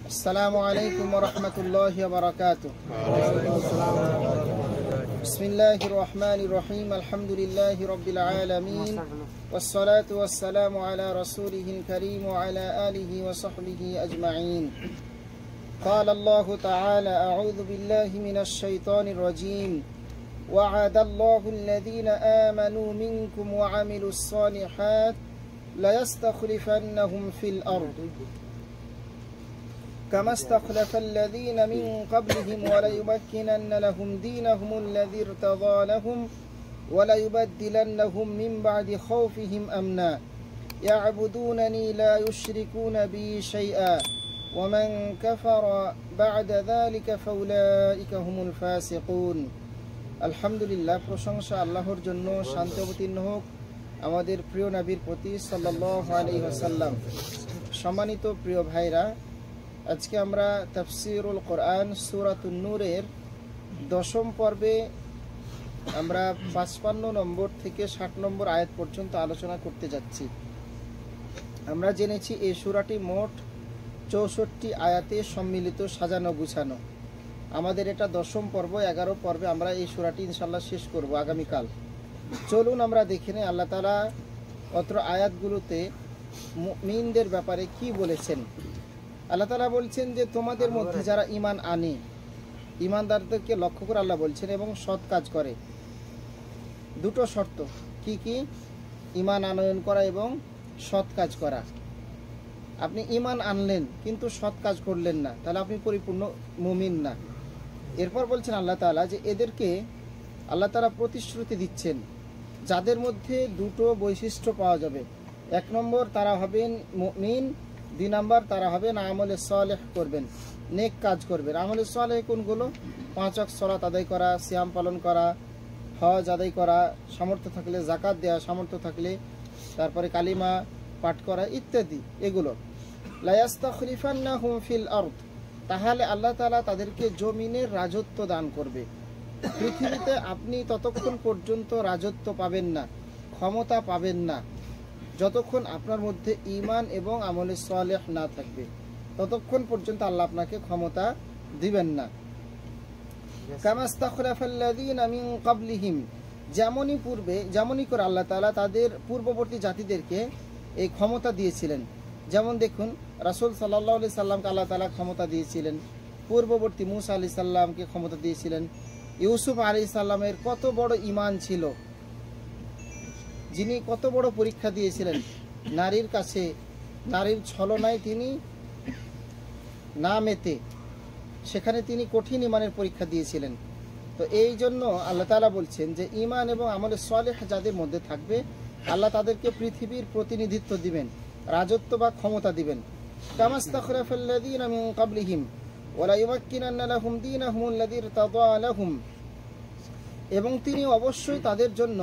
السلام عليكم ورحمة الله وبركاته. بسم الله الرحمن الرحيم. الحمد لله رب العالمين والصلاة والسلام على رسوله الكريم وعلى آله وصحبه أجمعين. قال الله تعالى: أعوذ بالله من الشيطان الرجيم. وعد الله الذين آمنوا منكم وعملوا الصالحات ليستخلفنهم في الأرض كما استخلف الذين من قبلهم وليمكنن لهم دينهم الذي ارتضى لهم وليبدلنهم من بعد خوفهم أمنا يعبدونني لا يشركون بي شيئا ومن كفر بعد ذلك فأولئك هم الفاسقون. আলহামদুলিল্লাহ, প্রশংসা আল্লাহর জন্য, শান্তি অবতীর্ণ হোক আমাদের প্রিয় নবীর প্রতি সাল্লাল্লাহু আলাইহি ওয়াসাল্লাম। সম্মানিত প্রিয় ভাইরা, আজকে আমরা তাফসীরুল কোরআন সূরাতুন নূরের 10ম পর্বে আমরা 55 নম্বর থেকে 60 নম্বর আয়াত পর্যন্ত আলোচনা করতে যাচ্ছি। আমরা জেনেছি এই সূরাটি মোট 64 আয়াতে সম্মিলিত, সাজানো গুছানো। আমাদের এটা 10ম পর্ব, 11 পর্বে আমরা এই সূরাটি ইনশাআল্লাহ শেষ করব আগামীকাল। চলুন আমরা দেখে নিই আল্লাহ তাআলা অত্র আয়াতগুলোতে মুমিনদের ব্যাপারে কি বলেছেন। আল্লাহ তাআলা বলছেন যে তোমাদের মধ্যে যারা ঈমান আনে, ঈমানদারদেরকে লক্ষ্য করে আল্লাহ বলছেন, এবং সৎ কাজ করে। দুটো শর্ত, কি কি? ঈমান আনয়ন করা এবং সৎ কাজ করা। আপনি ঈমান আনলেন কিন্তু সৎ কাজ করলেন না, তাহলে আপনি পরিপূর্ণ মুমিন না। এরপর বলছেন আল্লাহ তাআলা যে এদেরকে আল্লাহ তাআলা প্রতিশ্রুতি দিচ্ছেন যাদের মধ্যে দুটো বৈশিষ্ট্য পাওয়া যাবে। 1 নম্বর, তারা হবেন মুমিন। 2 নম্বর, তারা হবেন আমলে সালেহ করবেন, নেক কাজ করবেন। আমলে সালেহ কোনগুলো? 5 ওয়াক্ত সালাত আদায় করা, সিয়াম পালন করা, হজ আদায় করা, সামর্থ্য থাকলে যাকাত দেওয়া, সামর্থ্য থাকলে তারপরে কালিমা পাঠ করা ইত্যাদি। এগুলো লা ইয়াস্তাখলিফান্নাহুম ফিল আরদ, তাহলে আল্লাহ তাআলা তাদেরকে জমিনের রাজত্ব দান করবে। পৃথিবীতে আপনি ততক্ষণ পর্যন্ত রাজত্ব পাবেন না, ক্ষমতা পাবেন না, যতক্ষণ আপনার মধ্যে ঈমান এবং আমলে সালেহ না থাকবে, ততক্ষণ পর্যন্ত আল্লাহ আপনাকে ক্ষমতা দিবেন না। কামা ইস্তাখলাফাল্লাযীনা মিন ক্বাবলিহিম, যেমনই করে আল্লাহ তাআলা তাদের পূর্ববর্তী জাতিদেরকে এই ক্ষমতা দিয়েছিলেন। যেমন দেখুন, রাসূল সাল্লাল্লাহু আলাইহি সাল্লামকে আল্লাহ তাআলা ক্ষমতা দিয়েছিলেন, পূর্ববর্তী মূসা আলাইহিস সালামকে ক্ষমতা দিয়েছিলেন। ইউসুফ আলাইহিস সালামের কত বড় ঈমান ছিল, যিনি কত বড় পরীক্ষা দিয়েছিলেন। নারীর কাছে, নারীর ছলনায় তিনি না মেতে, সেখানে তিনি কঠিন ঈমানের পরীক্ষা দিয়েছিলেন। তো এই জন্য আল্লাহ তাআলা বলছেন যে ঈমান এবং আমলে সালেহ যাদের মধ্যে থাকবে, আল্লাহ তাদেরকে পৃথিবীর প্রতিনিধিত্ব দিবেন, রাজত্ব বা ক্ষমতা দিবেন। কামা ইস্তাখলাফাল্লাযীনা মিন ক্বাবলিহিম ওয়ালা ইউমাক্কিনান্না লাহুম দীনাহুম আল্লাযী ইরতাদা লাহুম, এবং তিনি অবশ্যই তাদের জন্য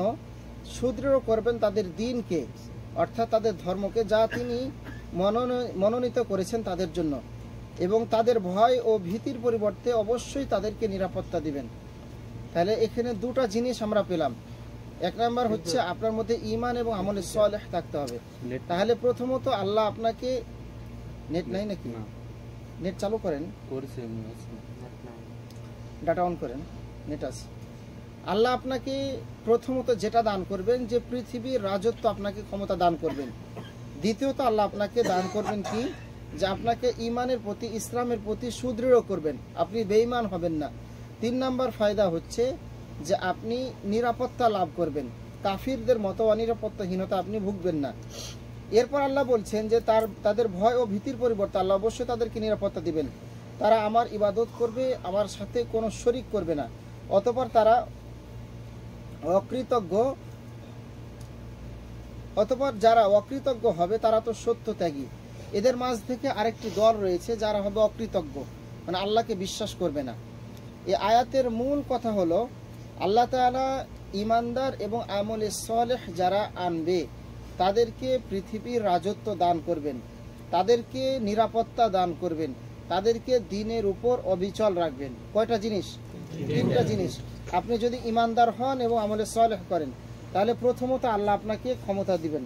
সুদৃঢ় করবেন তাদের দ্বীনকে, অর্থাৎ তাদের ধর্মকে, যা তিনি মনোনীত করেছেন তাদের জন্য, এবং তাদের ভয় ও ভীতির পরিবর্তে অবশ্যই তাদেরকে নিরাপত্তা দিবেন। তাহলে এখানে দুটো জিনিস আমরা পেলাম। 1 নম্বর হচ্ছে আপনার মধ্যে ঈমান এবং আমলে সালেহ থাকতে হবে। তাহলে প্রথমত আল্লাহ আপনাকে, নেট নাই নাকি? নেট চালু করেন, ডাটা অন করেন, নেট আছে। আল্লাহ আপনাকে প্রথমত যেটা দান করবেন, যে পৃথিবীর রাজত্ব আপনাকে ক্ষমতা দান করবেন। দ্বিতীয়ত আল্লাহ আপনাকে দান করবেন কি? যে আপনাকে ঈমানের প্রতি, ইসলামের প্রতি সুদৃঢ় করবেন, আপনি বেঈমান হবেন না। 3 নম্বর ফায়দা হচ্ছে যে আপনি নিরাপত্তা লাভ করবেন, কাফিরদের মতো অনিরাপত্তাহীনতা আপনি ভুগবেন না। এরপর আল্লাহ বলছেন যে তাদের ভয় ও ভীতির পরিবর্তে আল্লাহ অবশ্যই তাদেরকে নিরাপত্তা দিবেন। তারা আমার ইবাদত করবে, আমার সাথে কোনো শরিক করবে না। অতঃপর যারা অকৃতজ্ঞ হবে তারা তো সত্য ত্যাগী। এদের মাঝ থেকে আরেকটি দল রয়েছে যারা হবে অকৃতজ্ঞ, মানে আল্লাহকে বিশ্বাস করবে না। এই আয়াতের মূল কথা হলো আল্লাহ তাআলা ঈমানদার এবং আমলে সালেহ যারা আনবে তাদেরকে পৃথিবীর রাজত্ব দান করবেন, তাদেরকে নিরাপত্তা দান করবেন, তাদেরকে দ্বীনের উপর অবিচল রাখবেন। কয়টা জিনিস? 3টা জিনিস। আপনি যদি ঈমানদার হন এবং আমলে সালেহ করেন, তাহলে প্রথমত আল্লাহ আপনাকে ক্ষমতা দিবেন,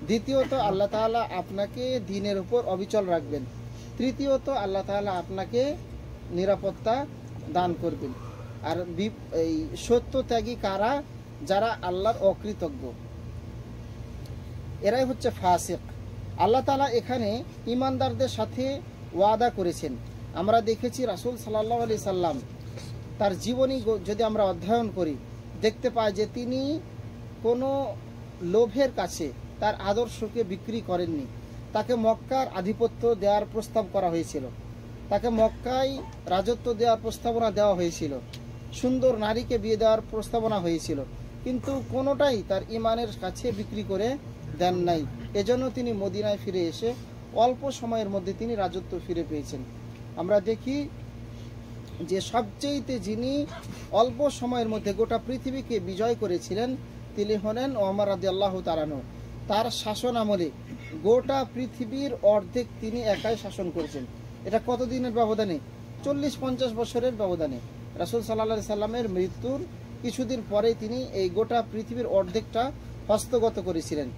দ্বিতীয়ত আল্লাহ তাআলা আপনাকে দ্বীনের উপর অবিচল রাখবেন, তৃতীয়ত আল্লাহ তাআলা আপনাকে নিরাপত্তা দান করবেন। আর এই সত্যত্যাগী কারা? যারা আল্লাহর অকৃতজ্ঞ, এরাই হচ্ছে ফাসিক। আল্লাহ তাআলা এখানে ঈমানদারদের সাথে ওয়াদা করেছেন। আমরা দেখেছি রাসূল সাল্লাল্লাহু আলাইহি সাল্লাম তার জীবনী যদি আমরা অধ্যয়ন করি, দেখতে পাই যে তিনি কোনো লোভের কাছে তার আদর্শকে বিক্রি করেননি। তাকে মক্কার আধিপত্য দেওয়ার প্রস্তাব করা হয়েছিল, তাকে মক্কায় রাজত্ব দেওয়ার প্রস্তাবনা দেওয়া হয়েছিল, সুন্দর নারীকে বিয়ে দেওয়ার প্রস্তাবনা হয়েছিল, কিন্তু কোনোটাই তার ঈমানের কাছে বিক্রি করে দেন নাই। এজন্য তিনি মদিনায় ফিরে এসে অল্প সময়ের মধ্যে তিনি রাজত্ব ফিরে পেয়েছেন। আমরা দেখি যে সবচেয়েতে যিনি অল্প সময়ের মধ্যে গোটা পৃথিবীকে বিজয় করেছিলেন তিনি হলেন ওমর রাদিয়াল্লাহু তাআলা আনহু। তার শাসন আমলে গোটা পৃথিবীর অর্ধেক তিনি একাই শাসন করেছেন। এটা কতদিনের ব্যবধানে? 40-50 বছরের ব্যবধানে। রাসূল সাল্লাল্লাহু আলাইহি সাল্লামের মৃত্যুর কিছুদিন পরে তিনি এই গোটা পৃথিবীর অর্ধেকটা হস্তগত করেছিলেন।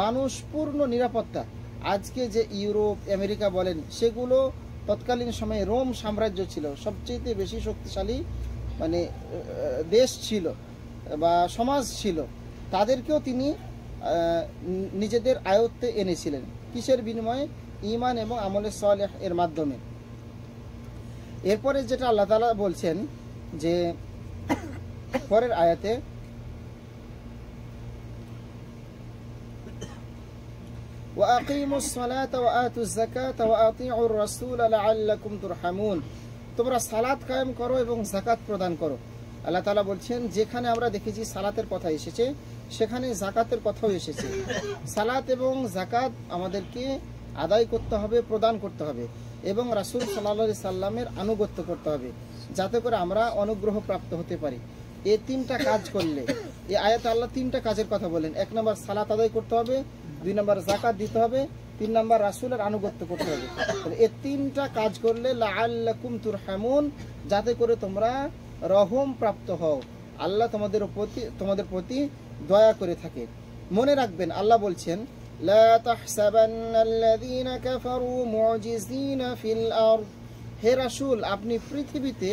মানুষ পূর্ণ নিরাপত্তা। আজকে যে ইউরোপ আমেরিকা বলেন, সেগুলো তৎকালীন সময়ে রোম সাম্রাজ্য ছিল, সবচেয়ে বেশি শক্তিশালী দেশ ছিল বা সমাজ ছিল। তাদেরকেও তিনি নিজেদের আয়ত্তে এনেছিলেন। কিসের বিনিময়ে? ঈমান এবং আমলে সালেহ এর মাধ্যমে। এরপরে যেটা আল্লাহ তাআলা বলছেন যে পরের আয়াতে, وَأَقِيمُوا الصَّلَاةَ وَآتُوا الزَّكَاةَ وَأَطِيعُوا الرَّسُولَ لَعَلَّكُمْ تُرْحَمُونَ। তোমরা সালাত কায়েম করো এবং যাকাত প্রদান করো। আল্লাহ তাআলা বলছেন যেখানে আমরা দেখেছি সালাতের কথা এসেছে, সেখানে যাকাতের কথাও এসেছে। সালাত এবং যাকাত আমাদেরকে আদায় করতে হবে, প্রদান করতে হবে, এবং রাসূল সাল্লাল্লাহু আলাইহি সাল্লামের আনুগত্য করতে হবে, যাতে করে আমরা অনুগ্রহ প্রাপ্ত হতে পারি। এই তিনটা কাজ করলে, এই আয়াতে আল্লাহ তিনটা কাজের কথা বলেন। 1 নম্বর সালাত আদায় করতে হবে, 2 নম্বর যাকাত দিতে হবে, 3 নম্বর রাসূলের আনুগত্য করতে হবে। এই তিনটা কাজ করলে লাআল্লাকুম তুরহামুন, যাতে করে তোমরা রহম প্রাপ্ত হও, আল্লাহ তোমাদের প্রতি দয়া করে থাকে। মনে রাখবেন আল্লাহ বলছেন লা তাহসাবান্নাল্লাযীনা কাফারু মুজিজিনা ফিল আরদ। হে রাসূল, আপনি পৃথিবীতে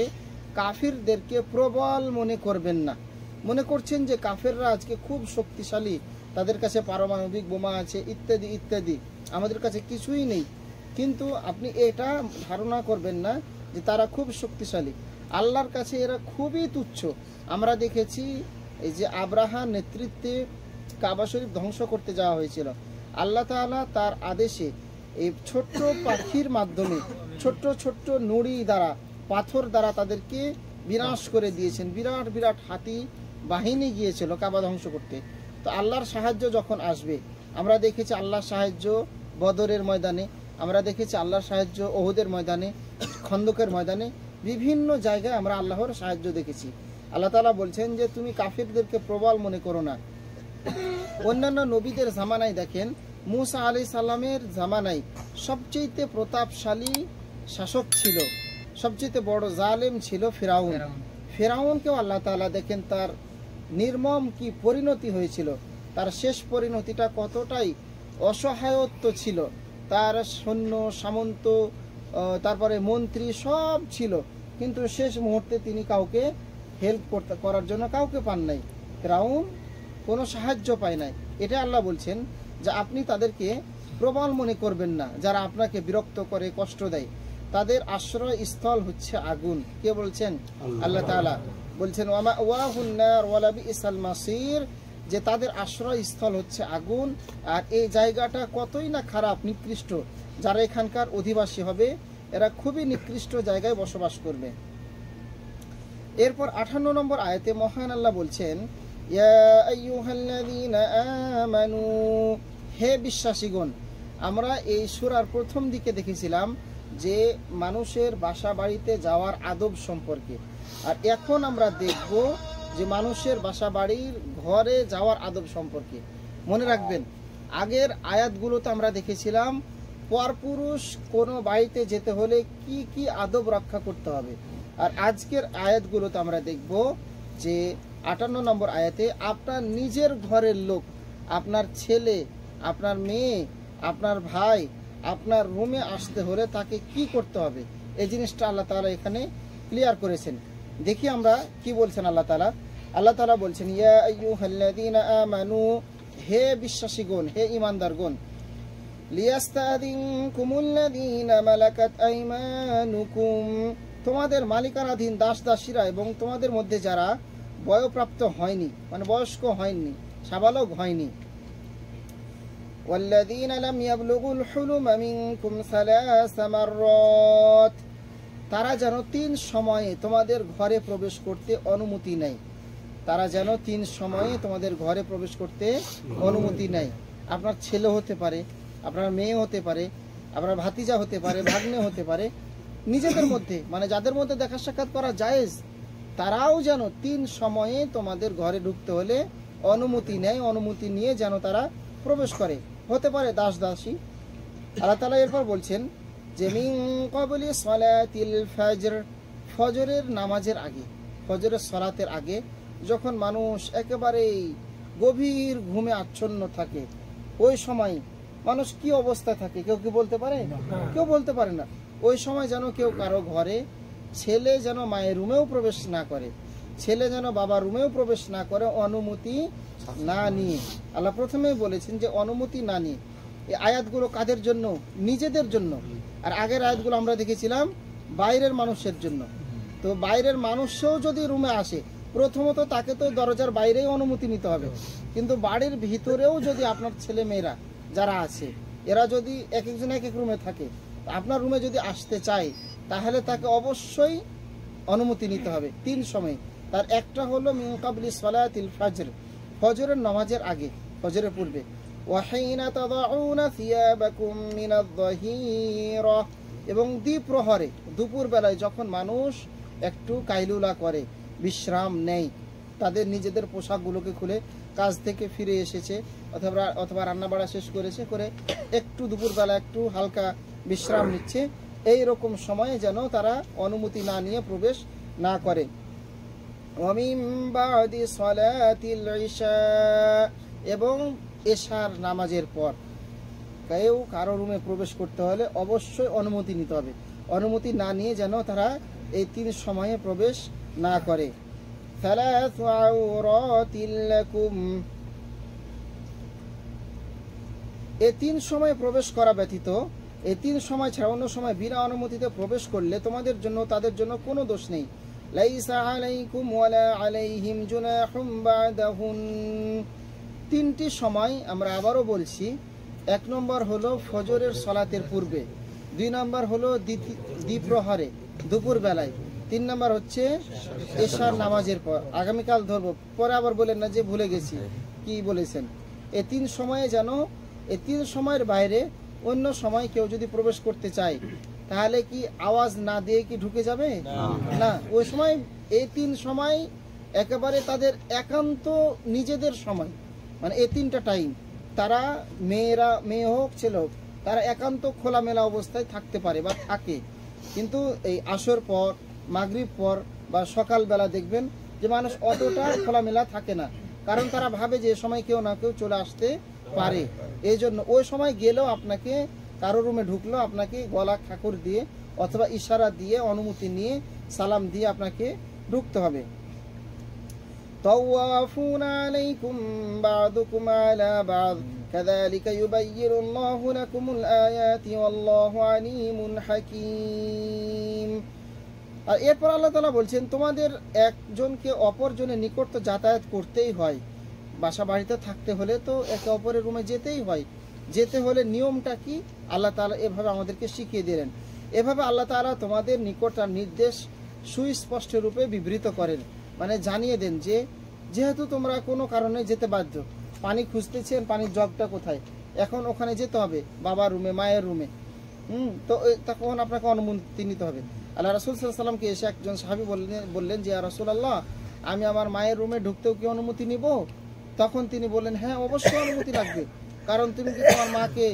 কাফিরদেরকে প্রবল মনে করবেন না। মনে করছেন যে কাফেররা আজকে খুব শক্তিশালী, তাদের কাছে পারমাণবিক বোমা আছে, ইত্যাদি ইত্যাদি, আমাদের কাছে কিছুই নেই। কিন্তু আপনি এটা ধারণা করবেন না যে তারা খুব শক্তিশালী। আল্লাহর কাছে এরা খুবই তুচ্ছ। আমরা দেখেছি এই যে আব্রাহার নেতৃত্বে কাবা শরীফ ধ্বংস করতে যাওয়া হয়েছিল, আল্লাহ তাআলা তার আদেশে এই ছোট্ট পাখির মাধ্যমে, ছোট্ট ছোট্ট নুড়ি দ্বারা, পাথর দ্বারা তাদেরকে বিনাশ করে দিয়েছেন। বিরাট বিরাট হাতি বাহিনী গিয়েছিল কাবা ধ্বংস করতে। তো আল্লাহর সাহায্য যখন আসবে, আমরা দেখেছি আল্লাহর সাহায্য বদরের ময়দানে, আমরা দেখেছি আল্লাহর সাহায্য ওহুদের ময়দানে, খন্দকের ময়দানে, বিভিন্ন জায়গায় আমরা আল্লাহর সাহায্য দেখেছি। আল্লাহ তাআলা বলছেন যে তুমি কাফিরদেরকে প্রবল মনে করো না। অন্যান্য নবীদের জামানায় দেখেন, মূসা আলাইহিস সালামের জামানায় সবচেয়ে প্রতাপশালী শাসক ছিল, সবচেয়ে বড় জালেম ছিল ফিরাউন। ফিরাউনকেও আল্লাহ তাআলা দেখেন তার নির্মম কি পরিণতি হয়েছিল, তার শেষ পরিণতিটা কতটাই অসহায়ত্ব ছিল। তার সৈন্য সামন্ত, তারপরে মন্ত্রী সব ছিল, কিন্তু শেষ মুহূর্তে তিনি কাউকে হেল্প করার জন্য কাউকে পান নাই। ফিরাউন কোনো সাহায্য পায় নাই। এটা আল্লাহ বলছেন যে আপনি তাদেরকে প্রবল মনে করবেন না, যারা আপনাকে বিরক্ত করে, কষ্ট দেয়। তাদের আশ্রয় স্থল হচ্ছে আগুন। কে বলছেন? আল্লাহ তাআলা বলছেন ওয়া মাওয়াহুন নার ওয়া লাবিসাল মাসির, যে তাদের আশ্রয় স্থল হচ্ছে আগুন, আর এই জায়গাটা কতই না খারাপ, নিকৃষ্ট। যারা এখানকার অধিবাসী হবে এরা খুবই নিকৃষ্ট জায়গায় বসবাস করবে। এরপর 58 নম্বর আয়াতে মহান আল্লাহ বলছেন ইয়া আইয়ুহাল্লাযীনা আমানু, হে বিশ্বাসীগণ। আমরা এই সূরার প্রথম দিকে দেখেছিলাম যে মানুষের বাসা বাড়িতে যাওয়ার আদব সম্পর্কে, আর এখন আমরা দেখব যে মানুষের বাসা বাড়ির ঘরে যাওয়ার আদব সম্পর্কে। মনে রাখবেন আগের আয়াতগুলোতে আমরা দেখেছিলাম পরপুরুষ কোনো বাড়িতে যেতে হলে কি কি আদব রক্ষা করতে হবে, আর আজকের আয়াতগুলোতে আমরা দেখব যে 58 নম্বর আয়াতে আপনার নিজের ঘরের লোক, আপনার ছেলে, আপনার মেয়ে, আপনার ভাই, আপনার রুমে আসতে হলে তাকে কি করতে হবে, এই জিনিসটা আল্লাহ তাআলা এখানে ক্লিয়ার করেছেন। দেখি আমরা কি বলছেন আল্লাহ তাআলা। আল্লাহ তাআলা বলছেন, ইয়া আইয়ুহাল্লাযীনা আমানু, হে বিশ্বাসীগণ, হে ঈমানদারগণ, লিয়াস্তাযিনকুমুল্লাযীনা মালাকাত আইমানুকুম, তোমাদের মালিকানাধীন দাস দাসীরা এবং তোমাদের মধ্যে যারা বয়প্রাপ্ত হয়নি, মানে বয়স্ক হয়নি, সাবালক হয়নি, ওয়াল্লাযীনা লাম ইয়াবলুগুল হুলুম মিনকুম সালাসা মাররাত, তারা যেন 3 সময়ে তোমাদের ঘরে প্রবেশ করতে অনুমতি নেয়। তারা যেন 3 সময়ে তোমাদের ঘরে প্রবেশ করতে অনুমতি নেয়। আপনার ছেলে হতে পারে, আপনার মেয়ে হতে পারে, আপনার ভাতিজা হতে পারে, ভাগ্নে হতে পারে, নিজেদের মধ্যে মানে যাদের মধ্যে দেখা সাক্ষাৎ করা জায়েজ, তারাও যেন 3 সময়ে তোমাদের ঘরে ঢুকতে হলে অনুমতি নেয়। অনুমতি নিয়ে যেন তারা প্রবেশ করে। হতে পারে দাস দাসী। আল্লাহ তাআলা এরপর বলছেন যে মিন ক্বাবলি সালাতিল ফজর, ফজরের নামাজের আগে, ফজরের সালাতের আগে যখন মানুষ একেবারেই গভীর ঘুমে আচ্ছন্ন থাকে, ওই সময় মানুষ কি অবস্থায় থাকে কেউ কি বলতে পারে? কেউ বলতে পারে না। ওই সময় যেন কেউ কারো ঘরে, ছেলে যেন মায়ের রুমেও প্রবেশ না করে, ছেলে যেন বাবার রুমেও প্রবেশ না করে অনুমতি না নিয়ে। আল্লাহ প্রথমেই বলেছেন যে অনুমতি না নিয়ে। এই আয়াতগুলো কাদের জন্য? নিজেদের জন্য। আর আগের আয়াতগুলো আমরা দেখেছিলাম বাইরের মানুষের জন্য। তো বাইরের মানুষও যদি রুমে আসে, প্রথমত তাকে তো দরজার বাইরেই অনুমতি নিতে হবে, কিন্তু বাড়ির ভিতরেও যদি আপনার ছেলে মেয়েরা যারা আছে এরা যদি এক একজন এক এক রুমে থাকে, আপনার রুমে যদি আসতে চায় তাহলে তাকে অবশ্যই অনুমতি নিতে হবে 3 সময়। তার একটা হলো মিন ক্বাবলি সালাতিল ফজর, ফজরের নামাজের আগে, ফজরের পূর্বে। ওয়া হিনা তাদাউনা সিয়াবাকুম মিনায-যাহিরা, এবং দ্বিপ্রহরে, দুপুর বেলায় যখন মানুষ একটু কাইলুলা করে, বিশ্রাম নেয়, তাদের নিজেদের পোশাকগুলোকে খুলে কাজ থেকে ফিরে এসেছে অথবা রান্না বাড়া শেষ করেছে, করে একটু দুপুরবেলা একটু হালকা বিশ্রাম নিচ্ছে, এই রকম সময়ে যেন তারা অনুমতি না নিয়ে প্রবেশ না করে। ওয়ামিন বাদি সালাতিল ইশা, এবং এশার নামাজের পর কেউ কারো রুমে প্রবেশ করতে হলে অবশ্যই অনুমতি নিতে হবে। অনুমতি না নিয়ে যেন তারা এই 3 সময়ে প্রবেশ না করে। সালাসু আওরাতিল লাকুম, এই 3 সময়ে প্রবেশ করা ব্যতীত, এই 3 সময় ছাড়া অন্য সময় বিনা অনুমতিতে প্রবেশ করলে তোমাদের জন্য তাদের জন্য কোনো দোষ নেই। লাইসা আলাইকুম ওয়ালা আলাইহিম জুনাহুম বাদাহুন, 3টি সময় আমরা আবারও বলছি। 1 নম্বর হলো ফজরের সালাতের পূর্বে, 2 নম্বর হলো দ্বিপ্রহরে দুপুর বেলায়, 3 নম্বর হচ্ছে এশার নামাজের পর। আগামীকাল ধরবো, পরে আবার বলেন না যে ভুলে গেছি কি বলেছেন। এই 3 সময়ে যেন, এই 3 সময়ের বাইরে অন্য সময় কেউ যদি প্রবেশ করতে চায় তাহলে কি আওয়াজ না দিয়ে কি ঢুকে যাবে? না, ওই সময় এই 3 সময় একেবারে তাদের একান্ত নিজেদের সময়, মানে এই 3টা টাইম তারা, মেয়েরা, মেয়ে হোক ছেলে হোক, তারা একান্ত খোলামেলা অবস্থায় থাকতে পারে বা থাকে। কিন্তু এই আসর পর, মাগরিব পর বা সকালবেলা দেখবেন যে মানুষ অতটা খোলামেলা থাকে না, কারণ তারা ভাবে যে সময় কেউ না কেউ চলে আসতে পারে। এই জন্য ওই সময় গেলেও আপনাকে, কারো রুমে ঢুকলেও আপনাকে গলা ঠাকুর দিয়ে অথবা ইশারা দিয়ে অনুমতি নিয়ে সালাম দিয়ে আপনাকে ঢুকতে হবে। তাওয়াফুনা আলাইকুম বা'দুকুম আলা বা'দ কাযালিকা ইউবায়্যিনুল্লাহু লাকুমুল আয়াতি ওয়াল্লাহু আলীমুন হাকীম। আর এরপর আল্লাহ তাআলা বলছেন তোমাদের একজনকে অপরজনের নিকট তো যাতায়াত করতেই হয়, বাসা বাড়িতে থাকতে হলে তো একে অপরের রুমে যেতেই হয়। যেতে হলে নিয়মটা কি আল্লাহ তাআলা এভাবে আমাদেরকে শিখিয়ে দিলেন। এভাবে আল্লাহ তাআলা তোমাদের নিকট তার নির্দেশ সুস্পষ্ট রূপে বিবৃত করেন, মানে জানিয়ে দেন যে যেহেতু তোমরা কোনো কারণে যেতে বাধ্য, পানি খুঁজতেছেন, পানির জগটা কোথায়, এখন ওখানে যেতে হবে বাবার রুমে, মায়ের রুমে, তো তখন আপনাকে অনুমতি নিতে হবে। আল্লাহ রাসূল সাল্লাল্লাহু আলাইহি ওয়াসাল্লামকে এসে একজন সাহাবী বললেন যে ইয়া রাসূলুল্লাহ, আমি আমার মায়ের রুমে ঢুকতেও কি অনুমতি নিব? তখন তিনি বললেন হ্যাঁ, অবশ্যই অনুমতি লাগবে, কারণ তুমি কি তোমার মাকে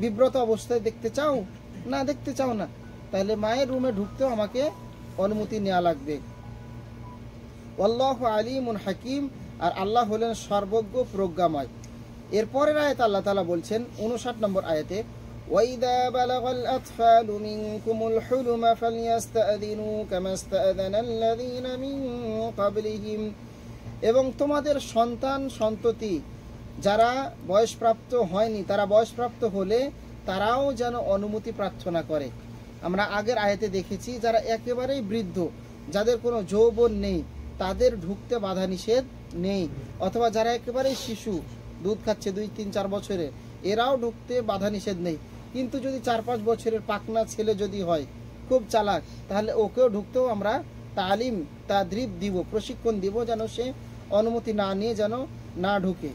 বিব্রত অবস্থায় দেখতে চাও? না, দেখতে চাও না, তাহলে মায়ের রুমে ঢুকতেও আমাকে অনুমতি নেওয়া লাগবে। আল্লাহু আলীমুন হাকিম, আর আল্লাহ হলেন সর্বজ্ঞ প্রজ্ঞাময়। এরপরের আয়াতে আল্লাহ তাআলা বলছেন 59 নম্বর আয়াতে, وإذا بلغ الأطفال منكم الحلم فليستأذنوا كما استأذن الذين من قبلهم এবং তোমাদের সন্তান সন্ততি যারা বয়সপ্রাপ্ত হয়নি তারা বয়সপ্রাপ্ত হলে তারাও যেন অনুমতি প্রার্থনা করে। আমরা আগের আয়াতে দেখেছি যারা একেবারেই বৃদ্ধ, যাদের কোনো যৌবন নেই, তাদের ঢুকতে বাধা নিষেধ নেই, অথবা যারা একেবারেই শিশু, দুধ খাচ্ছে 2-3-4 বছরের, এরাও ঢুকতে বাধা নিষেধ নেই। কিন্তু যদি 4-5 বছরের পাকনা ছেলে যদি হয়, খুব চালাক, তাহলে ওকেও ঢুকতেও আমরা তালিম তাদ্রিব দিব, প্রশিক্ষণ দিব, যেন সে অনুমতি না নিয়ে যেন না ঢুকে।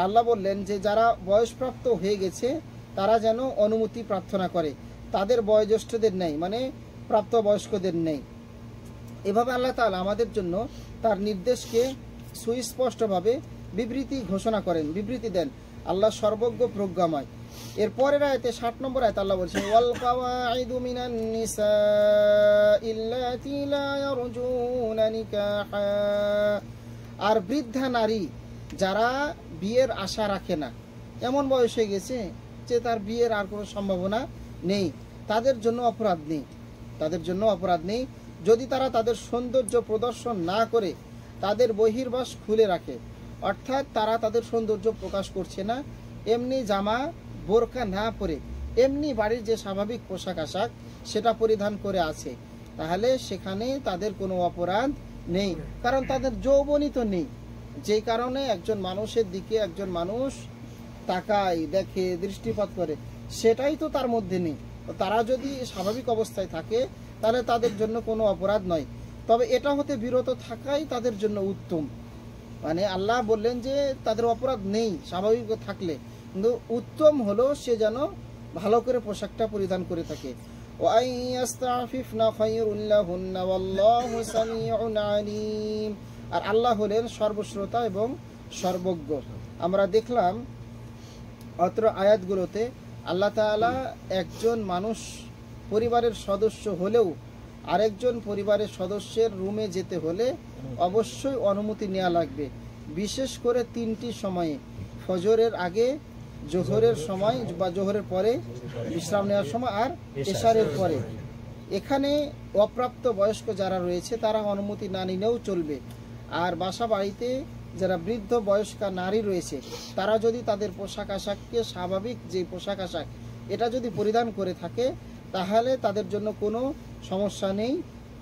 আল্লাহ বললেন যে যারা বয়সপ্রাপ্ত হয়ে গেছে তারা যেন অনুমতি প্রার্থনা করে, তাদের বয়োজ্যেষ্ঠদের নেই, মানে প্রাপ্তবয়স্কদের নেই। এভাবে আল্লাহ তাআলা আমাদের জন্য তার নির্দেশকে সুস্পষ্টভাবে বিবৃতি ঘোষণা করেন, বিবৃতি দেন। আল্লাহ সর্বজ্ঞ প্রজ্ঞাময়। এরপরের আয়াতে 60 নম্বর আয়াতে আল্লাহ বলছেন ওয়াল কাওয়াইদু মিনান নিসাইল্লাতী লা ইয়ারজুনা নিকাহা, আর বৃদ্ধা নারী যারা বিয়ের আশা রাখে না, এমন বয়স হয়ে গেছে যে তার বিয়ের আর কোনো সম্ভাবনা নেই, তাদের জন্য অপরাধ নেই, তাদের জন্য অপরাধ নেই যদি তারা তাদের সৌন্দর্য প্রদর্শন না করে তাদের বহির্বাস খুলে রাখে। অর্থাৎ তারা তাদের সৌন্দর্য প্রকাশ করছে না, এমনি জামা বোরকা না পরে এমনি বাড়ির যে স্বাভাবিক পোশাক আশাক সেটা পরিধান করে আছে, তাহলে সেখানে তাদের কোনো অপরাধ নেই, কারণ তাদের যৌবনই তো নেই। যেই কারণে একজন মানুষের দিকে একজন মানুষ তাকায়, দেখে, দৃষ্টিপাত করে, সেটাই তো তার মধ্যে নেই। তারা যদি স্বাভাবিক অবস্থায় থাকে তাহলে তাদের জন্য কোনো অপরাধ নয়, তবে এটা হতে বিরত থাকাই তাদের জন্য উত্তম। মানে আল্লাহ বললেন যে তাদের অপরাধ নেই স্বাভাবিক থাকলে, কিন্তু উত্তম হলো সে যেন ভালো করে পোশাকটা পরিধান করে থাকে। আর আল্লাহ হলেন সর্বশ্রোতা এবং সর্বজ্ঞ। আমরা দেখলাম অত্র আয়াতগুলোতে আল্লাহ তাআলা একজন মানুষ পরিবারের সদস্য হলেও আরেকজন পরিবারের সদস্যের রুমে যেতে হলে অবশ্যই অনুমতি নেওয়া লাগবে, বিশেষ করে 3টি সময়ে, ফজরের আগে, জোহরের সময় বা জোহরের পরে বিশ্রাম নেওয়ার সময়, আর এশারের পরে। এখানে অপ্রাপ্ত বয়স্ক যারা রয়েছে তারা অনুমতি না নিলেও চলবে। আর বাসা বাড়িতে যারা বৃদ্ধ বয়স্কা নারী রয়েছে তারা যদি তাদের পোশাক আশাককে স্বাভাবিক যে পোশাক আশাক এটা যদি পরিধান করে থাকে তাহলে তাদের জন্য কোনো সমস্যা নেই,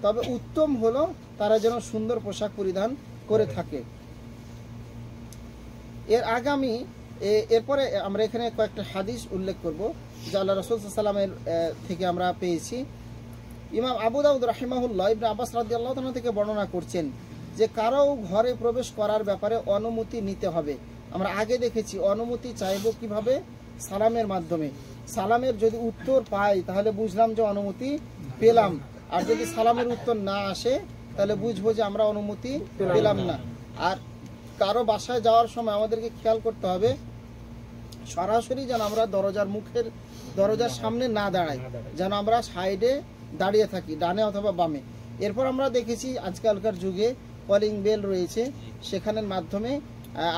তবে উত্তম হলো তারা যেন সুন্দর পোশাক পরিধান করে থাকে। এরপরে আমরা এখানে কয়েকটা হাদিস উল্লেখ করব যা আল্লাহ রাসূল সাল্লাল্লাহু আলাইহি ওয়াসাল্লামের থেকে আমরা পেয়েছি। ইমাম আবু দাউদ রাহিমাহুল্লাহ ইবনে আব্বাস রাদিয়াল্লাহু তাআলা থেকে বর্ণনা করছেন যে কারো ঘরে প্রবেশ করার ব্যাপারে অনুমতি নিতে হবে। আমরা আগে দেখেছি অনুমতি চাইব কিভাবে, সালামের মাধ্যমে। সালামের যদি উত্তর পাই তাহলে বুঝলাম যে অনুমতি পেলাম, আর যদি সালামের উত্তর না আসে তাহলে বুঝবো যে আমরা অনুমতি পেলাম না। আর কারো বাসায় যাওয়ার সময় আমাদেরকে খেয়াল করতে হবে সরাসরি যেন আমরা দরজার সামনে না দাঁড়াই, যেন আমরা সাইডে দাঁড়িয়ে থাকি, ডানে অথবা বামে। এরপর আমরা দেখেছি আজকালকার যুগে কলিং বেল রয়েছে, সেখানের মাধ্যমে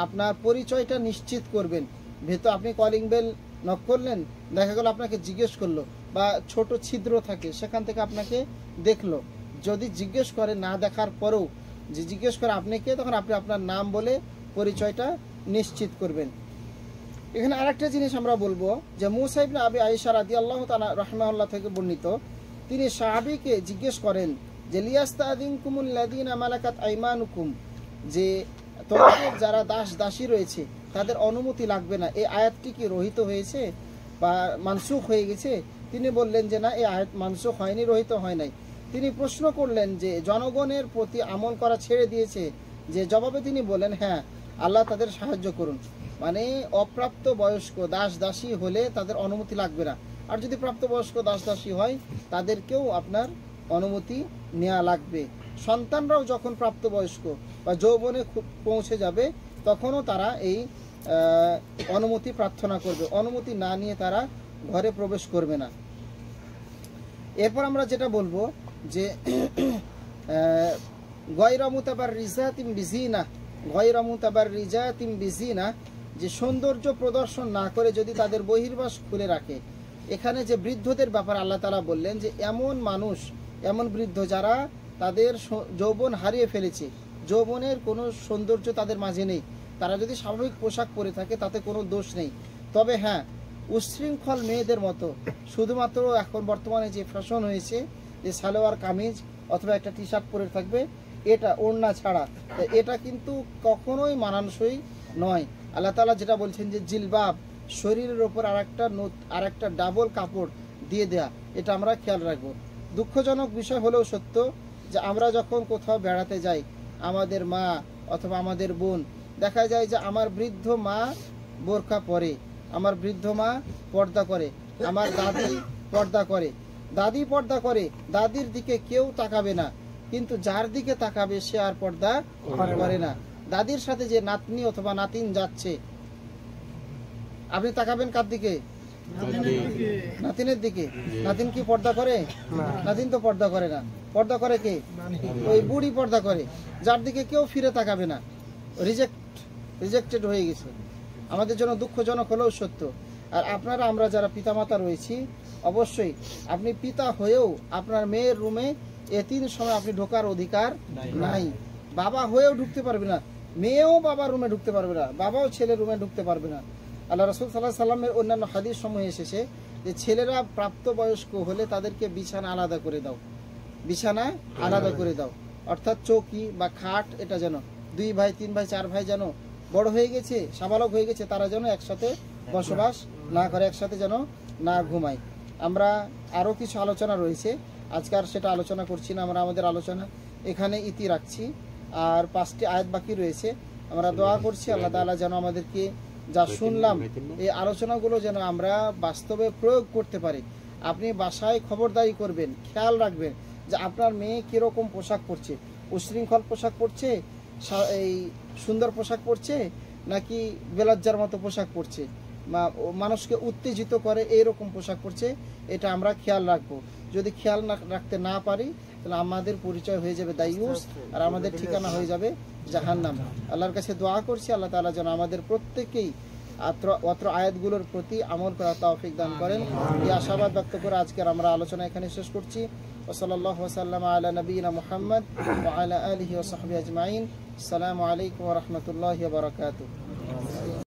আপনার পরিচয়টা নিশ্চিত করবেন। ভেতর আপনি কলিং বেল নক করলেন, দেখা গেল আপনাকে জিজ্ঞেস করলো, বা ছোট ছিদ্র থাকে সেখান থেকে আপনাকে দেখলো, যদি জিজ্ঞেস করে না দেখার পরেও যে জিজ্ঞেস করে আপনি কে, তখন আপনি আপনার নাম বলে পরিচয়টা নিশ্চিত করবেন। এখানে আরেকটা জিনিস আমরা বলবো যে মুসা ইবনে আবি আয়েশা রাদিয়াল্লাহু তাআলা রাহিমাহুল্লাহ থেকে বর্ণিত, তিনি সাহাবীকে জিজ্ঞেস করেন যে লিয়াস্তাযিনকুমুল লাযিনা মালাকাত আইমানুকুম, যে তোমাদের যারা দাস দাসী রয়েছে তাদের অনুমতি লাগবে না, এই আয়াতটি কি রহিত হয়েছে বা মানসুখ হয়ে গেছে? তিনি বললেন যে না, এই আয়াত মানসুখ হয়নি, রহিত হয় নাই। তিনি প্রশ্ন করলেন যে জনগণের প্রতি আমল করা ছেড়ে দিয়েছে, যে জবাবে তিনি বলেন হ্যাঁ, আল্লাহ তাদের সাহায্য করুন। মানে অপ্রাপ্ত বয়স্ক দাস দাসী হলে তাদের অনুমতি লাগবে না, আর যদি প্রাপ্তবয়স্ক দাস দাসী হয় তাদেরকেও আপনার অনুমতি নেওয়া লাগবে। সন্তানরাও যখন প্রাপ্তবয়স্ক বা যৌবনে পৌঁছে যাবে তখনও তারা এই অনুমতি প্রার্থনা করবে, অনুমতি না নিয়ে তারা ঘরে প্রবেশ করবে না। এরপর আমরা যেটা বলবো যে গয়রা মুতাবাররিজাতিন বিজিনা, গয়রা মুতাবাররিজাতিন বিজিনা, যে সৌন্দর্য প্রদর্শন না করে যদি তাদের বহির্বাস খুলে রাখে, এখানে যে বৃদ্ধদের ব্যাপারে আল্লাহ তাআলা বললেন যে এমন মানুষ, এমন বৃদ্ধ যারা তাদের যৌবন হারিয়ে ফেলেছে, যৌবনের কোনো সৌন্দর্য তাদের মাঝে নেই, তারা যদি স্বাভাবিক পোশাক পরে থাকে তাতে কোনো দোষ নেই। তবে হ্যাঁ, উচ্ছৃঙ্খল মেয়েদের মতো শুধুমাত্র এখন বর্তমানে যে ফ্যাশন হয়েছে যে সালোয়ার কামিজ অথবা একটা টি শার্ট পরে থাকবে, এটা ওড়না ছাড়া, এটা কিন্তু কখনোই মানানসই নয়। আল্লাহ তাআলা যেটা বলছেন যে জিলবাব, শরীরের ওপর আর একটা ডাবল কাপড় দিয়ে দেয়া, এটা আমরা খেয়াল রাখবো। দুঃখজনক বিষয় হলেও সত্য যে আমরা যখন কোথাও বেড়াতে যাই, আমাদের মা অথবা আমাদের বোন, দেখা যায় যে আমার বৃদ্ধ মা বোরকা পরে, আমার বৃদ্ধ মা পর্দা করে, আমার দাদি পর্দা করে, দাদি পর্দা করে, দাদির দিকে কেউ তাকাবে না, কিন্তু যার দিকে তাকাবে সে আর পর্দা করে না। দাদির সাথে যে নাতনি অথবা নাতিন যাচ্ছে, আপনি তাকাবেন কার দিকে? নাতিনের দিকে। নাতিন কি পর্দা করে? নাতিন তো পর্দা করে না। পর্দা করে কে? ওই বুড়ি পর্দা করে, যার দিকে কেউ ফিরে তাকাবে না। রিজেক্টেড হয়ে গেছে। আমাদের জন্য দুঃখজনক হলেও সত্য। আর আপনারা, আমরা যারা পিতামাতা রয়েছি, অবশ্যই আপনি পিতা হয়েও আপনার মেয়ের রুমে এতিম সময় আপনি ঢোকার অধিকার নাই। বাবা হয়েও ঢুকতে পারবে না, মেয়েও বাবার রুমে ঢুকতে পারবে না, বাবাও ছেলের রুমে ঢুকতে পারবে না। আল্লাহ রাসূল সাল্লাল্লাহু আলাইহি সাল্লামের অন্যান্য হাদিস সমূহে এসেছে যে ছেলেরা প্রাপ্তবয়স্ক হলে তাদেরকে বিছানা আলাদা করে দাও, বিছানা আলাদা করে দাও, অর্থাৎ চৌকি বা খাট, এটা যেন 2 ভাই 3 ভাই 4 ভাই যেন বড় হয়ে গেছে, সাবালক হয়ে গেছে, তারা যেন একসাথে বসবাস না করে, একসাথে যেন না ঘুমায়। আমরা আরও কিছু আলোচনা রয়েছে, আজকে আর সেটা আলোচনা করছি না, আমরা আমাদের আলোচনা এখানে ইতি রাখছি। আর 5টি আয়াত বাকি রয়েছে। আমরা দোয়া করছি আল্লাহ তাআলা যেন আমাদেরকে যা শুনলাম এই আলোচনাগুলো যেন আমরা বাস্তবে প্রয়োগ করতে পারি। আপনি বাসায় খবরদারি করবেন, খেয়াল রাখবেন যে আপনার মেয়ে কীরকম পোশাক পরছে, উশৃঙ্খল পোশাক পরছে, এই সুন্দর পোশাক পরছে, নাকি বেলজ্জার মতো পোশাক পরছে, মানুষকে উত্তেজিত করে এইরকম পোশাক পরছে, এটা আমরা খেয়াল রাখবো। যদি খেয়াল রাখতে না পারি তাহলে আমাদের পরিচয় হয়ে যাবে দায়ুস, আর আমাদের ঠিকানা হয়ে যাবে জাহান্নাম। আল্লাহর কাছে দোয়া করছি আল্লাহ তাআলা যেন আমাদের প্রত্যেককেই অত্র আয়াতগুলোর প্রতি আমল করার তৌফিক দান করেন। এই আশাবাদ ব্যক্ত করে আজকের আমরা আলোচনা এখানে শেষ করছি। ওয়াসাল্লাল্লাহু ওয়াসাল্লাম আলা নবিয়িনা মুহাম্মদ ওয়া আলা আলিহি ওয়া সাহবিহি আজমাইন। আসসালামু আলাইকুম ওয়া রাহমাতুল্লাহি ওয়া বারাকাতুহু।